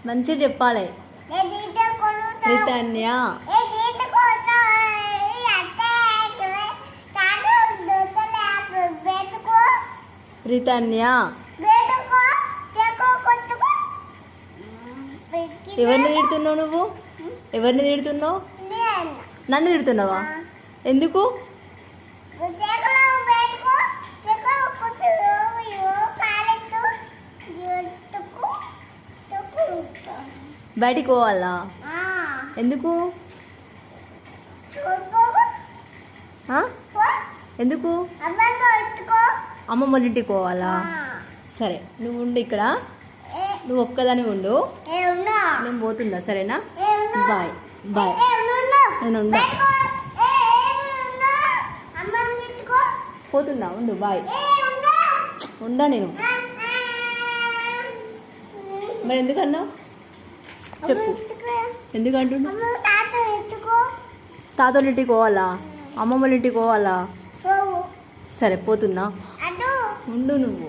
మంచిగా చెప్పాలి. రితన్య రితన్య. ఎవరిని తిడుతున్నావు నువ్వు? ఎవరిని తిడుతున్నావు? నన్ను తిడుతున్నావా? ఎందుకు? బయటికి పోవాలా? ఎందుకు? ఎందుకు? అమ్మమ్మ వాళ్ళ ఇంటికి పోవాలా? సరే నువ్వు ఉండు ఇక్కడ, నువ్వు ఒక్కదాని ఉండు, నేను పోతున్నా. సరేనా? Bye bye. నేను ఉండా, పోతున్నా, ఉండు. బాయ్. ఉండా నేను. మరి ఎందుకన్నావు చెప్పు, ఎందుకంటున్నా? తాతోళ్ళ ఇంటికి పోవాలా? అమ్మమ్మ వాళ్ళ ఇంటికి పోవాలా? సరే పోతున్నా, ఉండు నువ్వు.